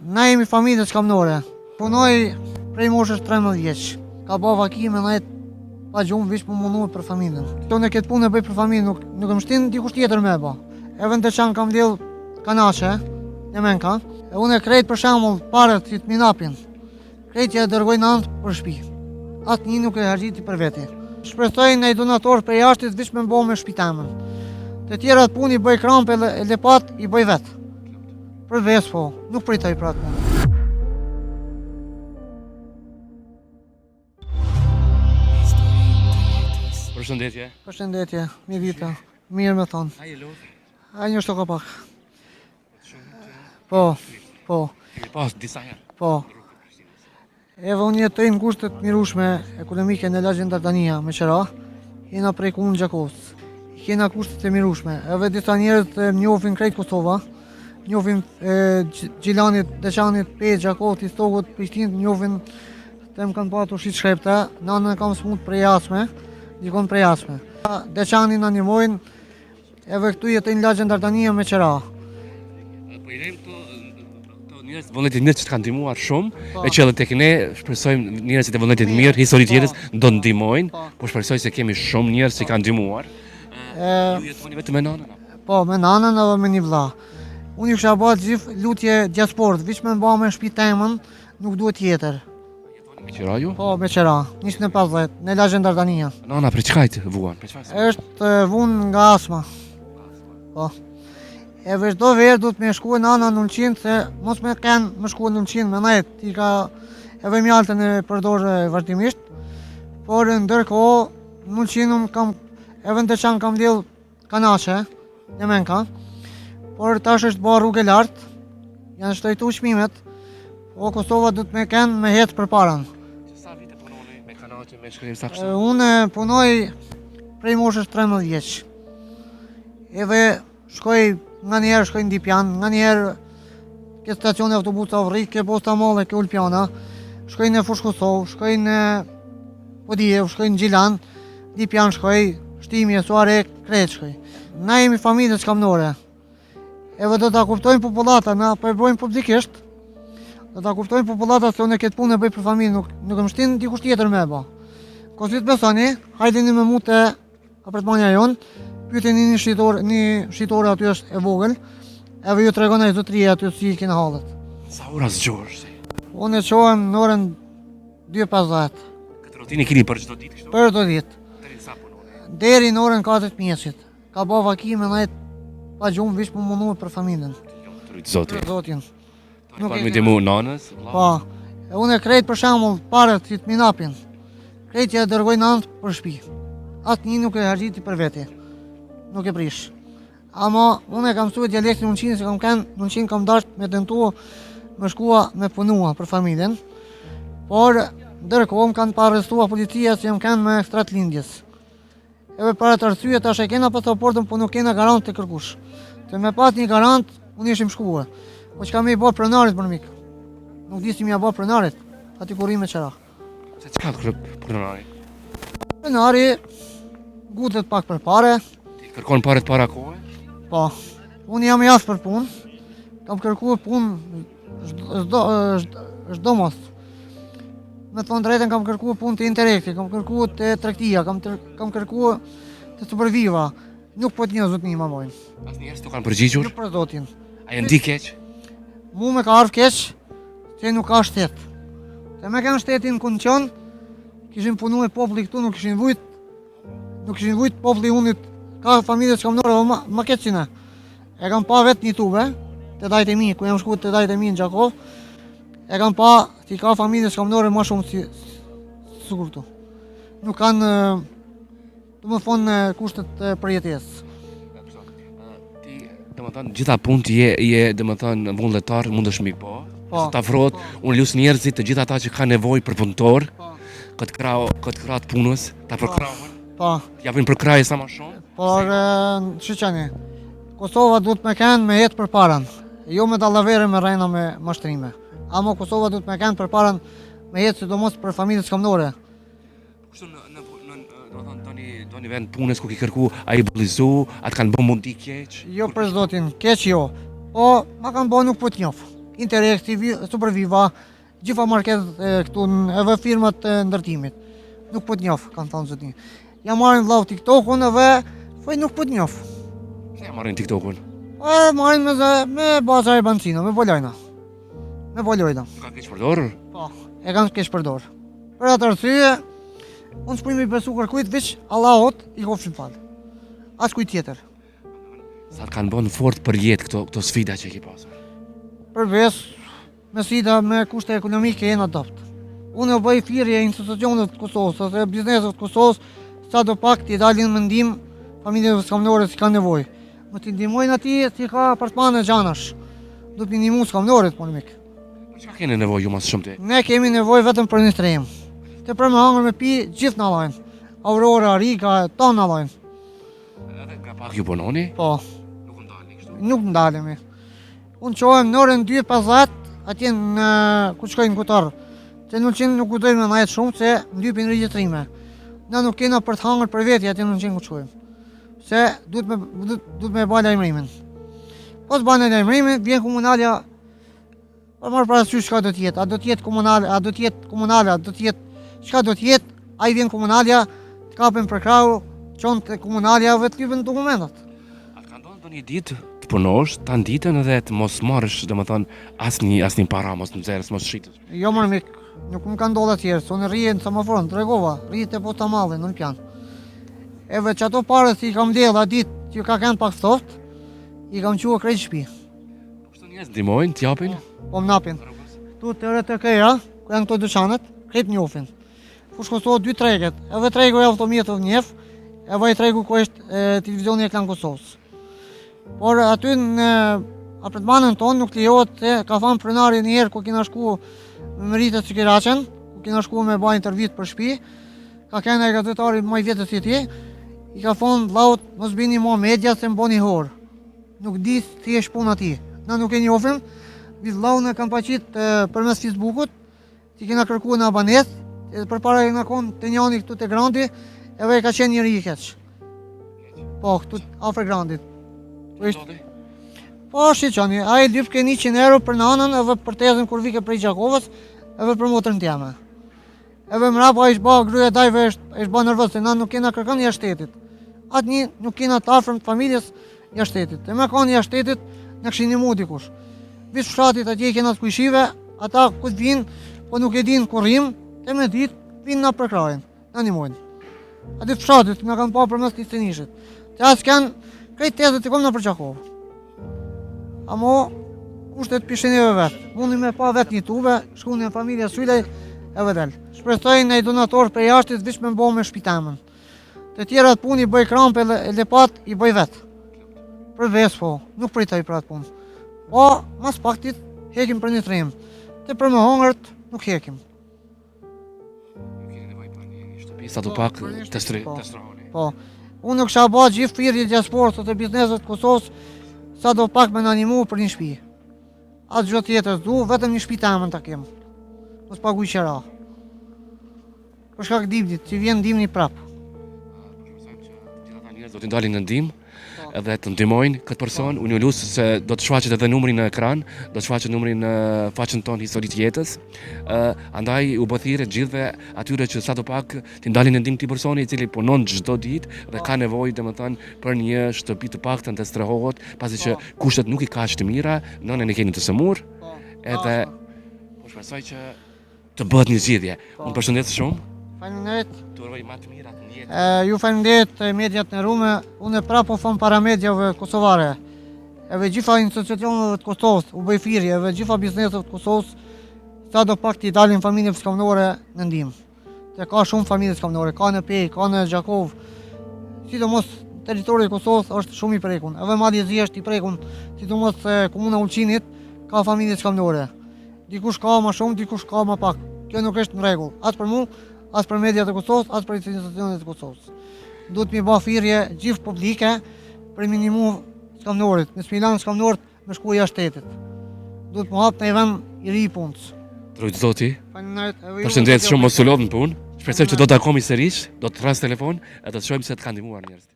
Na jemi familje skamnore. Punoj prej moshës 13 vjeç. Ka ba vakime na pa gjumë vish për mundu për familjen. Në këtë punë e bëj për familjen, nuk më shtin dikush tjetër me ba. Edhe në të qanë kam vlidh kanache, në menka. E unë e krejt për shembull parët që të minapin. Krejt që e dërgoj në antë për shpi. Atë një nuk e hargjiti për veti. Shpresoj në i donator për jashtit vish me mbo me shpitemen. Të tjera të puni i bëj krampe e lepat i bëj vetë. Për ves po, nuk pritoj për atë punë. Përshëndetje. Përshëndetje, mi vita, mirë me thonë. A je lodhë? A një shto ka pak. Po. Pas disa herë. Po. Edhe unë jetoj në kushtet mirushme ekonomike në lagjën Dardania me qëra, jena prej kunë Gjakovës. Jena kushtet e mirushme, edhe disa njerët njohin krejt Kosova, njohin Gjilanit, Deçanit, Pejt, Gjakovët, Istokut, Prishtinit, njohin të më kanë patur shqit shkrepta, nanën kam smut prej jasme, dikon prej jasme. Deçanin në njëmojnë, edhe këtu jetoj në lagjën Dardania me qëra. Po i rejmë të njerëzit vullnetit mirë që të kanë ndihmuar shumë, e që edhe tek ne shpresojmë njerëzit e vullnetit mirë, historit tjetës do ndihmojnë, po shpresoj se kemi shumë njerëz që kanë ndihmuar. Ju jetoni vetëm me nanën? Po, me nanën edhe me një vlla. Unë ju kisha bërë gjithë lutje diasporët, vish me mba me shpi temën, nuk duhet tjetër. Jetoni me qira ju? Po, me qera, 150, në lagjën Dardania. Nana, për çka i vuan? Është vunë nga asma. Po. E vazhdo verë duhet me shkuë nana në ullqin, se mos me kenë me shkuë në ullqin me najt, ti ka edhe mjaltën e përdorë vazhdimisht, por ndërkohë në ullqin unë kam, edhe në të qanë kam lidh kanache, në menka, por tash është ba rrugë e lartë, janë shtojtu shmimet, po Kosova duhet me kenë me hetë për parën. Sa vite punoni me kanache, me shkrim sa kështu? Unë punoj prej moshës 13 vjeç. Edhe shkoj nga njerë shkoj në Dipjan, nga njerë ke stacion e autobusa Vrik, ke Posta Molle, ke Ulpjana, shkoj në Fushë Kosovë, shkoj në Podijev, shkoj në Gjilan, Dipjan shkoj, Shtimje, Suare, Kret shkoj. Na jemi familje skamnore. Edhe do ta kuptojnë popullata, na po e bëjmë publikisht. Do ta kuptojnë popullata se unë këtë punë e bëj për familje, nuk më shtin dikush tjetër me ba. Kosit besoni, hajdeni me mu te apartmanja jonë, pyetni një shitore aty është e vogël, edhe ju tregon ai zotëria aty si kena hallet. Sa ora zgjohesh? Unë qohem në orën 2:50. Këtë rutinë keni për çdo ditë kështu? Për çdo ditë. Deri sa punoni? Deri në orën 4 të mjesit. Ka ba vakime na pa gjumë vish për mundu për familjen. Zoti. Për zotin. Nuk e ndihmu nanës? Po. E unë e krejt për shembull parët që të minapin. Krejt që e dërgoj në antë për shtëpi. Atë një nuk e hargjiti për veti. Nuk e prish. Ama unë e kam mësuar dialektin ullqin, se kam kënë në ullqin kam dasht me tentua me shkua me punua për familjen. Por ndërkohë më kanë pa arrestua policia se jam kënë me ekstrat lindjes. Edhe para të arsye tash e kena pasaportën, po nuk kena garant të kërkush. Se me pas një garant, unë ishim shkuar. Po që kam i bërë pronarit për mik. Nuk di si mi a bërë pronarit, ati kur me qëra. Se çka pronari? Pronari gutet pak për pare. Kërkon paret para kohë? Po, unë jam jasë për punë, kam kërkuar punë çdo mos. Me thonë drejtën kam kërkuar punë të Interekti, kam kërkuar të Tregtia, kam kërkuar të Superviva, nuk po të një zotë një ma mojnë. Asnjëherë s'u kanë përgjigjur? Nuk për zotin. A e ndi keq? Mu me ka ardhur keq, se nuk ka shtet. Se me kanë shtetin në kondicion, kishin punu e populli këtu, nuk kishin vujt populli unit. Ka familje skamnore, ma ketë që ne. E kam pa vetë një tube, të dajt e mi, ku jam shku të dajt e mi në Gjakov, e kam pa që ka familje skamnore ma shumë si sukur tu. Nuk kanë, të më thonë, kushtet për jetës. Ti, dhe më thënë, gjitha punë ti je dhe më thënë, vullnetar, mund është mi po. Të afrot, unë lusë njerëzit të gjitha ta që ka nevoj për punëtor, këtë kratë punës, ta përkrahën. Po. Japin për kraje sa ma shumë? Por, shqyqani, Kosova duhet me kenë me jetë për parën, jo me dallavere me rejna me mashtrime. Amo Kosova duhet me kenë për parën me jetë sidomos për familje skamnore. Kështu në një vend punës ku ki kërku, a i bullizu, a të kanë bë mundi keq? Jo për zotin, keq jo. Po, ma kanë bë nuk po t'njof. Interex, Superviva, gjitha marketet këtu edhe firmat e ndërtimit. Nuk po t'njoh, kanë thënë zotni. Ja marrin vllau TikTokun edhe nuk po t'njoh. Se ja marrin TikTokun? Marrin me baza e bancina, me bolojna. Me bolojna. Ka keq përdor? Po, e kanë keq përdor. Për atë arsye, unë s'po i besu kërkujt veç Allahut i kofshin fal. As kujt tjetër. Sa të kanë bënë fort për jetë këto sfida që ki pasur? Përveç me sfida me kushte ekonomike jena dopt. Unë e bëj firje institucionet të Kosovës, ose bizneset të Kosovës, sa do pak t'i dalin mendim familjeve skamnore si ka nevojë. Më t'i ndihmojnë ati si ka apartmane gjanash. Do t'i ndihmu skamnorit, po në mik. Për çka keni nevojë ju mas shumë ti? Ne kemi nevojë vetëm për një strehim. Të për me hangër me pi gjithë në lajnë. Aurora, Riga, tonë në lajnë. Edhe ka pak ju punoni? Po, Nuk ndalni kështu. nuk ndalemi. Unë qohem në orën 2:50 atje në ku shkojnë kutar. Se nuk u dojmë në jetë shumë se ndypin regjistrime. Na nuk kena për të hangër për veti atje në qenë ku shkojmë. Se duhet me ba lajmërimin. Pas banë lajmërimin, vjen komunalja për marrë parasysh çka do t'jetë. A do t'jetë komunale, a do t'jetë komunale, a do t'jetë çka do t'jetë, ai vjen komunalja, të kapen për krau, qonë të komunalja dhe t'lypen dokumentat. A të ka ndonë do një ditë të punosh, ta ditën edhe të mos marrësh, domethënë asnjë para, mos nxjerrësh, mos shitësh. Jo më mik, nuk më ka ndodhur atjerë, se unë rriję në semaforin, tregova, rriję te Posta Malli në Olympian. Eve që ato pare si i kam dhellë a ditë që ka kënë pak soft, i kam qua krejt shtëpi. Kështu njerëz ndihmojnë, t'japin? Po më napin. Tu të rrët e këja, ku janë këto dyqanet, krejt njofin. Fush Kosovë 2 treget, edhe tregu e automjetov njef, edhe i tregu ku është televizioni e Klan Kosovës. Por aty në apartmanin tonë nuk lejohet se ka thënë pronari një herë ku kena shku me Meritë Cikiraqen, ku kena shku me ba intervjit për shtëpi, ka kena e gazetari më i vjetës si ti, i ka thonë vllaut mos bini mo media se mboni horë. Nuk di si e shpun ati. Na nuk e njofim, vi vllaun e kam paqit përmes Facebookut, që kena kërku në abanes, për para e në konë të njani këtu të Grandi, edhe e ka qenë njëri i keq. Po, këtu afër Grandit. Po, shiqani, a i lypë ke 100 euro për nanën edhe për tezën kur vike prej Gjakovës, edhe për motrën tjeme. Edhe mrapa ishtë ba gruja dajve ishtë ba nervës, se na nuk kena kërkan jashtë shtetit. Atë një nuk kena të afrëm të familjes jashtë shtetit. E me kanë jashtë shtetit, në këshin një mu dikush. Visë fshatit atje i kena të kujshive, ata këtë vinë, po nuk e dinë kur rrim, e me ditë, vinë na përkrajnë, na një mojnë. Ati fshatit, nga kanë pa për mes të istenishit. Të asë kanë, krejt tezët i kom në përqakovë. Amo, kushtet pisheneve vetë. Mundi me pa vetë një tube, shku në familja Sylej, e vëdel. Shpresoj në i donator për jashtit vish me mbo me shpitamen. Të tjera të puni bëj krampe e lepat i bëj vetë. Për ves po, nuk pritoj për atë punë. Po, mas paktit, hekim për një trim. Të për me hongërt, nuk hekim. Nuk keni nevojë për një shtëpi, sa do pak të strahoni. Po, unë nuk shaba gjithë firje diasporës ose bizneset Kosovës, sa do pak me në animu për një shpi. Atë gjë tjetër du, vetëm një shpi tamen të kemë. Mos paguj qera. Për shkak dimnit, që vjen dimni prapë. Gjithë ata njerëz do t'i ndalin në ndihmë, edhe të ndihmojnë këtë person. Unë ju lusë se do të shfaqet edhe numri në ekran, do të shfaqet numri në faqen tonë historitë jetës. Andaj u bë thirrje gjithëve atyre që sadopak t'i ndalin në ndihmë këtij personi i cili punon çdo ditë dhe ka nevojë domethënë për një shtëpi të paktën të strehohet, pasi që kushtet nuk i kaq të mira, nënën e keni të sëmur, edhe po shpresoj që të bëhet një zgjidhje. Unë përshëndes shumë. Faleminderit. Të uroj më të mirat në jetë. Ju faleminderit mediat në Rume, unë prapë thon para mediave kosovare. Edhe gjitha institucioneve të Kosovës, u bëj firje, edhe gjitha bizneset të Kosovës, sa do pak t'i dalin familjeve skamnore në ndihmë. Se ka shumë familje skamnore, ka në Pej, ka në Gjakov. Sidomos territori i Kosovës është shumë i prekun. Edhe Madhezi është i prekun, sidomos komuna Ulqinit ka familje skamnore. Dikush ka më shumë, dikush ka më pak. Kjo nuk është në rregull. As për mua, as për mediat e Kosovës, as për institucionet e Kosovës. Duhet mi bë thirrje gjithë publike për minimum skamnorit. Në Smilan skamnorit me shku jashtë shtetit. Duhet më hap në vend i ri i punës. Trojt zoti. Faleminderit. Përshëndet shumë mos u lodh në punë. Shpresoj që do të takojmë sërish, do të tras telefon, e do të shohim se të kanë ndihmuar njerëzit.